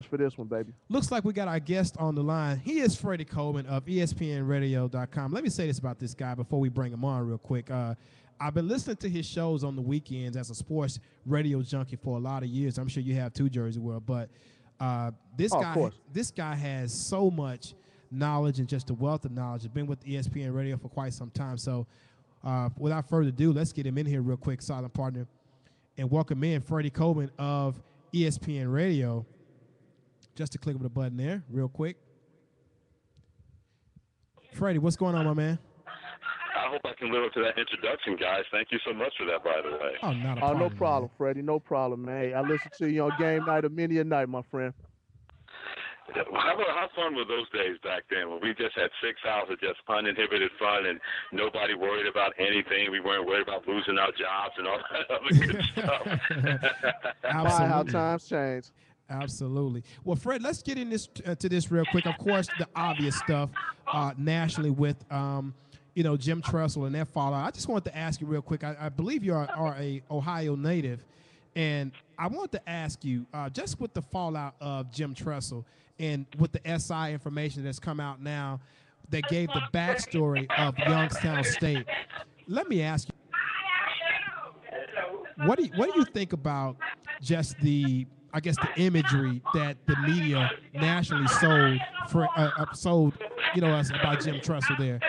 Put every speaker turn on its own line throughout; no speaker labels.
for this one, baby.
Looks like we got our guest on the line. He is Freddie Coleman of ESPNRadio.com. Let me say this about this guy before we bring him on real quick. I've been listening to his shows on the weekends as a sports radio junkie for a lot of years. I'm sure you have too, Jersey World. But this
Oh, of
guy,
course.
this guy has so much knowledge and just a wealth of knowledge. He's been with ESPN Radio for quite some time. So without further ado, let's get him in here real quick, silent partner, and welcome in Freddie Coleman of ESPN Radio. Just to click of the button there, real quick. Freddie, what's going on, my man?
I hope I can live up to that introduction, guys. Thank you so much for that, by the way.
Oh, not a
Oh,
problem.
no problem,
man.
Freddie. No problem, man. Hey, I listen to you on game night or many a night, my friend.
How fun were those days back then when we just had 6 hours of just uninhibited fun and nobody worried about anything? We weren't worried about losing our jobs and all that other good stuff.
My, how
Absolutely.
times change.
Absolutely. Well, Fred, let's get in this to this real quick. Of course, the obvious stuff nationally with Jim Tressel and that fallout. I just wanted to ask you real quick. I believe you are a Ohio native, and I want to ask you just with the fallout of Jim Tressel and with the SI information that's come out now that gave the backstory of Youngstown State. Let me ask you, what do you think about just the imagery that the media nationally sold us about Jim Tressel there?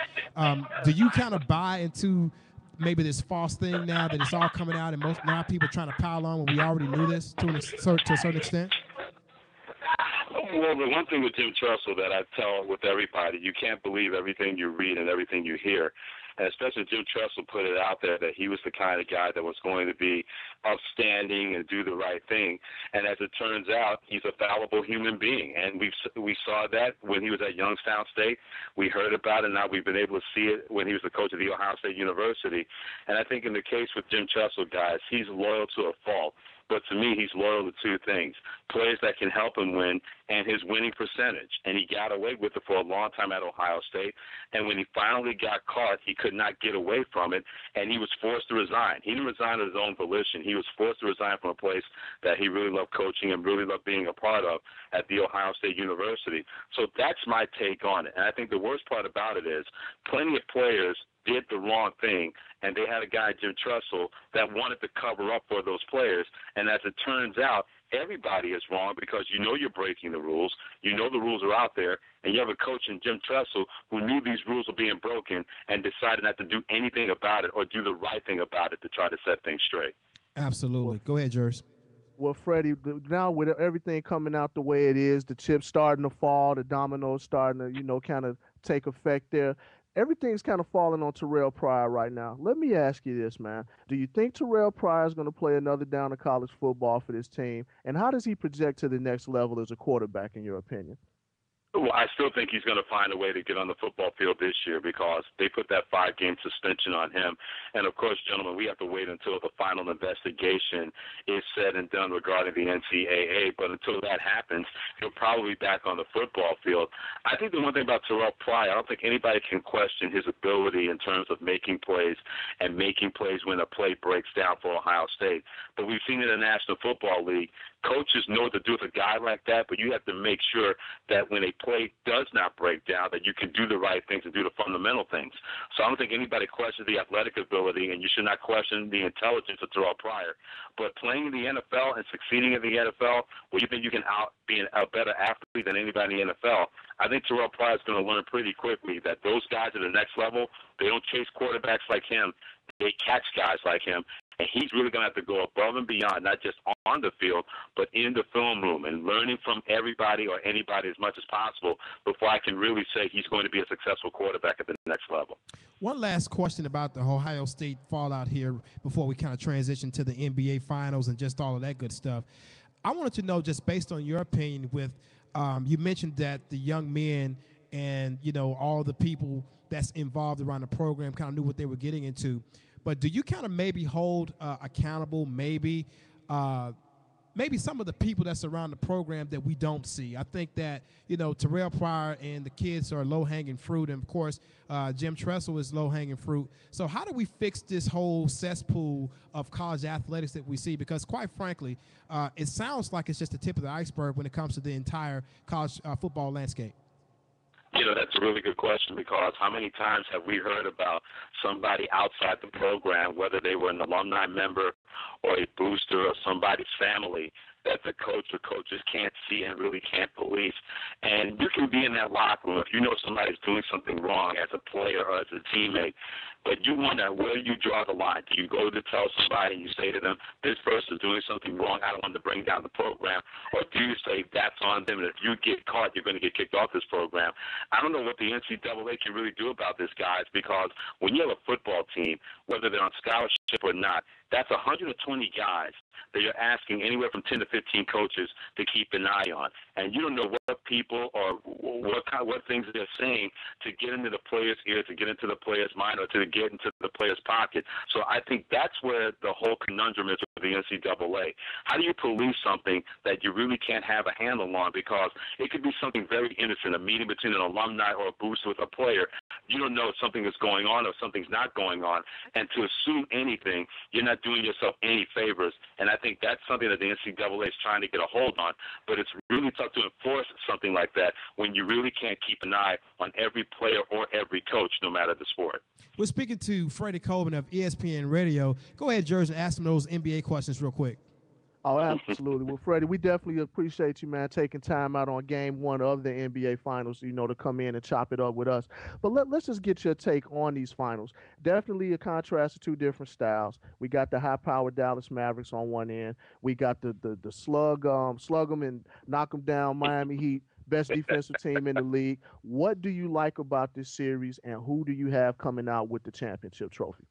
Do you kind of buy into maybe this false thing now that it's all coming out and now people are trying to pile on when we already knew this to a certain extent?
Well, the one thing with Jim Tressel that I tell with everybody, you can't believe everything you read and everything you hear. And especially Jim Tressel put it out there that he was the kind of guy that was going to be upstanding and do the right thing. And as it turns out, he's a fallible human being. And we saw that when he was at Youngstown State. We heard about it. Now we've been able to see it when he was the coach of the Ohio State University. And I think in the case with Jim Tressel, guys, he's loyal to a fault. But to me, he's loyal to two things: players that can help him win and his winning percentage. And he got away with it for a long time at Ohio State. And when he finally got caught, he could not get away from it, and he was forced to resign. He didn't resign of his own volition. He was forced to resign from a place that he really loved coaching and really loved being a part of at the Ohio State University. So that's my take on it. And I think the worst part about it is plenty of players did the wrong thing, and they had a guy, Jim Tressel, that wanted to cover up for those players. And as it turns out, everybody is wrong because you know you're breaking the rules. You know the rules are out there, and you have a coach in Jim Tressel who knew these rules were being broken and decided not to do anything about it or do the right thing about it to try to set things straight.
Absolutely. Go ahead, Jers.
Well, Freddie, now with everything coming out the way it is, the chips starting to fall, the dominoes starting to, kind of take effect there. Everything's kind of falling on Terrell Pryor right now. Let me ask you this, man. Do you think Terrell Pryor is going to play another down of college football for this team? And how does he project to the next level as a quarterback, in your opinion?
Well, I still think he's going to find a way to get on the football field this year because they put that 5-game suspension on him. And, of course, gentlemen, we have to wait until the final investigation is said and done regarding the NCAA. But until that happens, he'll probably be back on the football field. I think the one thing about Terrell Pryor, I don't think anybody can question his ability in terms of making plays and making plays when a play breaks down for Ohio State. But we've seen in the National Football League, coaches know what to do with a guy like that, but you have to make sure that when a play does not break down, that you can do the right things and do the fundamental things. So I don't think anybody questions the athletic ability, and you should not question the intelligence of Terrell Pryor. But playing in the NFL and succeeding in the NFL, where you think you can be a better athlete than anybody in the NFL, I think Terrell Pryor is going to learn pretty quickly that those guys at the next level, they don't chase quarterbacks like him. They catch guys like him. And he's really going to have to go above and beyond, not just on the field, but in the film room and learning from everybody or anybody as much as possible before I can really say he's going to be a successful quarterback at the next level.
One last question about the Ohio State fallout here before we kind of transition to the NBA Finals and just all of that good stuff. I wanted to know, just based on your opinion, with you mentioned that the young men and, all the people that's involved around the program kind of knew what they were getting into. But do you kind of maybe hold accountable maybe maybe some of the people that surround the program that we don't see. I think that, Terrell Pryor and the kids are low-hanging fruit, and, of course, Jim Tressel is low-hanging fruit. So how do we fix this whole cesspool of college athletics that we see? Because, quite frankly, it sounds like it's just the tip of the iceberg when it comes to the entire college football landscape.
That's a really good question, because how many times have we heard about somebody outside the program, whether they were an alumni member or a booster or somebody's family, that the coach or coaches can't see and really can't police? And you can be in that locker room if you know somebody's doing something wrong as a player or as a teammate, but you wonder, where do you draw the line? Do you go to tell somebody and you say to them, this person is doing something wrong, I don't want to bring down the program? Or do you say, that's on them, and if you get caught, you're going to get kicked off this program? I don't know what the NCAA can really do about this, guys, because when you have a football team, whether they're on scholarship or not, that's 120 guys that you're asking anywhere from 10 to 15 coaches to keep an eye on. And you don't know what people or what things they're saying to get into the player's ear, to get into the player's mind, or to get into the player's pocket. So I think that's where the whole conundrum is with the NCAA. How do you police something that you really can't have a handle on? Because it could be something very innocent, a meeting between an alumni or a booster with a player. You don't know if something is going on or something's not going on. And to assume anything, you're not doing yourself any favors. And I think that's something that the NCAA is trying to get a hold on. But it's really tough to enforce something like that when you really can't keep an eye on every player or every coach, no matter the sport.
We're speaking to Freddie Coleman of ESPN Radio. Go ahead, George, and ask him those NBA questions real quick.
Oh, absolutely. Well, Freddie, we definitely appreciate you, man, taking time out on game one of the NBA Finals, to come in and chop it up with us. But let's just get your take on these finals. Definitely a contrast of two different styles. We got the high-powered Dallas Mavericks on one end. We got the slug 'em and knock 'em down Miami Heat, best defensive team in the league. What do you like about this series, and who do you have coming out with the championship trophy?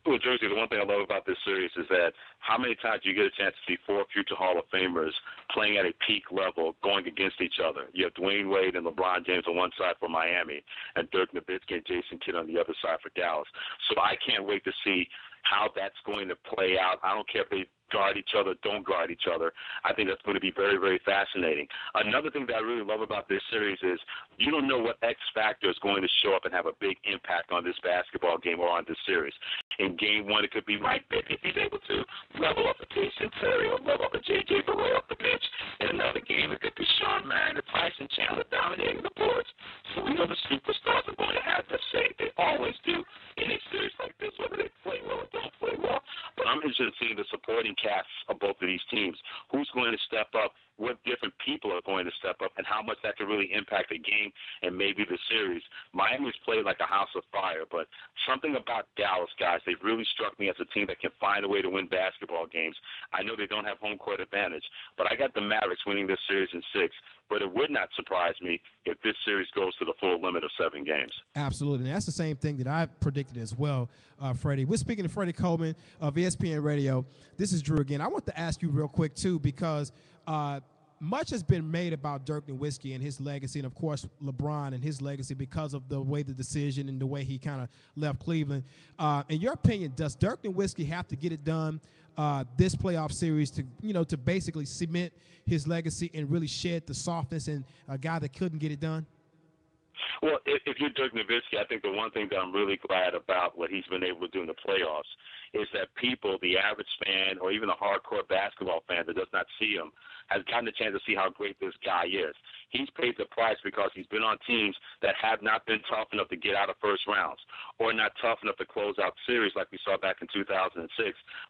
Well, Jersey, the one thing I love about this series is that how many times do you get a chance to see four future Hall of Famers playing at a peak level going against each other? You have Dwayne Wade and LeBron James on one side for Miami, and Dirk Nowitzki and Jason Kidd on the other side for Dallas. So I can't wait to see how that's going to play out. I don't care if they guard each other, don't guard each other. I think that's going to be very, very fascinating. Another thing that I really love about this series is you don't know what X factor is going to show up and have a big impact on this basketball game or on this series. In game one, it could be Mike Bibby if he's able to level up a Jason Terry or level up a J.J. Barea off the bench. In another game, it could be Sean Marion or Tyson Chandler dominating the boards. So we know the superstars are going to have to say. They always do in a series like this, whether they play well or don't play well. But I'm interested in seeing the supporting casts of both of these teams. Who's going to step up? What different people are going to step up, and how much that could really impact the game and maybe the series. Miami's played like a house of fire, but something about Dallas, guys, they've really struck me as a team that can find a way to win basketball games. I know they don't have home court advantage, but I got the Mavericks winning this series in 6. But it would not surprise me if this series goes to the full limit of 7 games. Absolutely.
And that's the same thing that I predicted as well, Freddie. We're speaking to Freddie Coleman of ESPN Radio. This is Drew again. I want to ask you real quick, too, because much has been made about Dirk Nowitzki and his legacy, and, of course, LeBron and his legacy because of the way the decision and the way he kind of left Cleveland. In your opinion, does Dirk Nowitzki have to get it done this playoff series to basically cement his legacy and really shed the softness in a guy that couldn't get it done?
Well, if you're Dirk Nowitzki, I think the one thing that I'm really glad about what he's been able to do in the playoffs is that people, the average fan or even a hardcore basketball fan that does not see him, has gotten a chance to see how great this guy is. He's paid the price because he's been on teams that have not been tough enough to get out of first rounds or not tough enough to close out series like we saw back in 2006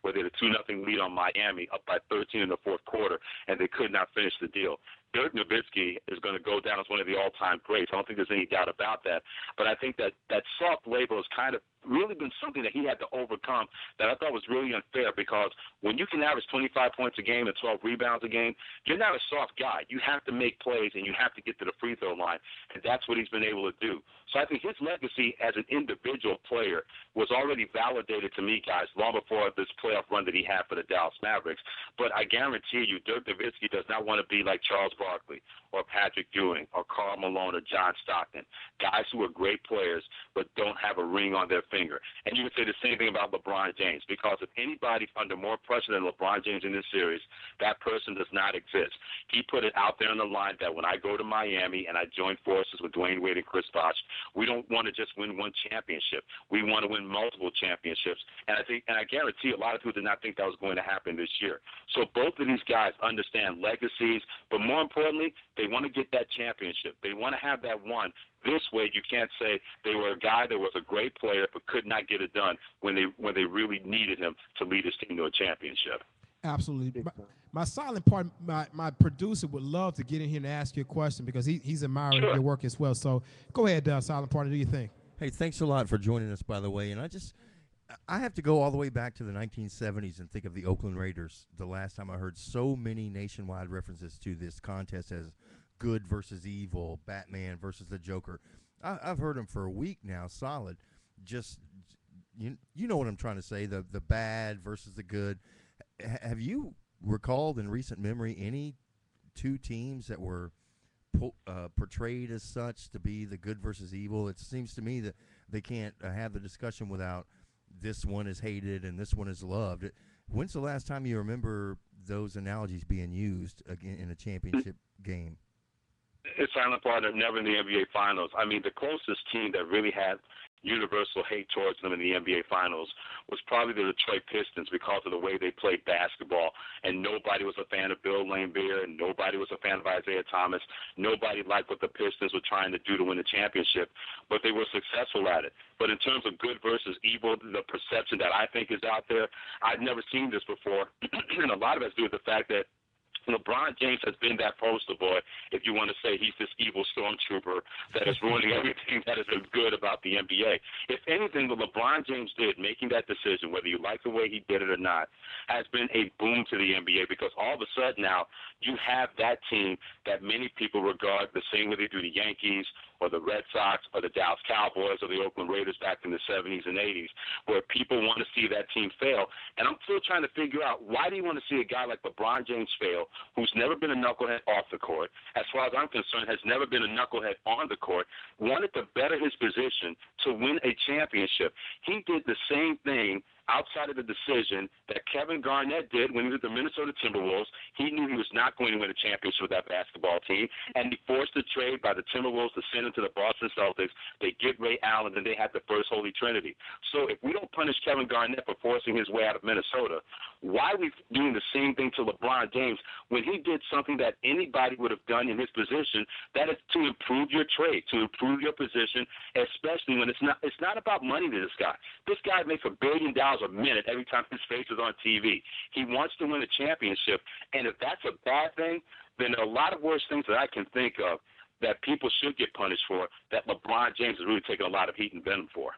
where they had a 2-0 lead on Miami up by 13 in the fourth quarter, and they could not finish the deal. Dirk Nowitzki is going to go down as one of the all-time greats. I don't think there's any doubt about that. But I think that soft label has kind of really been something that he had to overcome that I thought was really unfair, because when you can average 25 points a game and 12 rebounds a game, you're not a soft guy. You have to make plays, and you have to get to the free throw line, and that's what he's been able to do. So I think his legacy as an individual player was already validated to me, guys, long before this playoff run that he had for the Dallas Mavericks. But I guarantee you, Dirk Nowitzki does not want to be like Charles Barkley or Patrick Ewing or Karl Malone or John Stockton, guys who are great players but don't have a ring on their finger. And you can say the same thing about LeBron James, because if anybody's under more pressure than LeBron James in this series, that person does not exist. He put it out there on the line that when I go to Miami and I join forces with Dwayne Wade and Chris Bosh, we don't want to just win one championship. We want to win multiple championships. And I guarantee a lot of people did not think that was going to happen this year. So both of these guys understand legacies, but more importantly, they want to get that championship. They want to have that one. This way, you can't say they were a guy that was a great player but could not get it done when they really needed him to lead his team to a championship.
Absolutely. My silent part, my producer would love to get in here and ask you a question because he's admiring your work as well. So go ahead, silent partner, do your thing.
Hey, thanks a lot for joining us, by the way. And I have to go all the way back to the 1970s and think of the Oakland Raiders. The last time I heard so many nationwide references to this contest as good versus evil, Batman versus the Joker. I've heard them for a week now, solid. Just you know what I'm trying to say, the bad versus the good. Have you recalled in recent memory any two teams that were portrayed as such to be the good versus evil? It seems to me that they can't have the discussion without this one is hated and this one is loved. When's the last time you remember those analogies being used again in a championship game?
It's silent partner, never in the NBA Finals. I mean, the closest team that really had universal hate towards them in the NBA Finals was probably the Detroit Pistons because of the way they played basketball. And nobody was a fan of Bill Laimbeer, and nobody was a fan of Isaiah Thomas. Nobody liked what the Pistons were trying to do to win the championship, but they were successful at it. But in terms of good versus evil, the perception that I think is out there, I've never seen this before. And a lot of it has to do with the fact that LeBron James has been that poster boy, if you want to say he's this evil stormtrooper that is ruining everything that has been good about the NBA. If anything, what LeBron James did, making that decision, whether you like the way he did it or not, has been a boom to the NBA, because all of a sudden now you have that team that many people regard the same way they do the Yankees or the Red Sox or the Dallas Cowboys or the Oakland Raiders back in the 70s and 80s, where people want to see that team fail. And I'm still trying to figure out, why do you want to see a guy like LeBron James fail, who's never been a knucklehead off the court, as far as I'm concerned, has never been a knucklehead on the court, wanted to better his position to win a championship. He did the same thing outside of the decision that Kevin Garnett did when he was at the Minnesota Timberwolves. He knew he was not going to win a championship with that basketball team, and he forced a trade by the Timberwolves to send him to the Boston Celtics. They get Ray Allen, and they had the first Holy Trinity. So if we don't punish Kevin Garnett for forcing his way out of Minnesota, why are we doing the same thing to LeBron James when he did something that anybody would have done in his position, that is to improve your trade, to improve your position, especially when it's not about money to this guy. This guy makes $1 billion a minute every time his face is on TV. He wants to win a championship, and if that's a bad thing, then there are a lot of worse things that I can think of that people should get punished for, that LeBron James is really taking a lot of heat and venom for.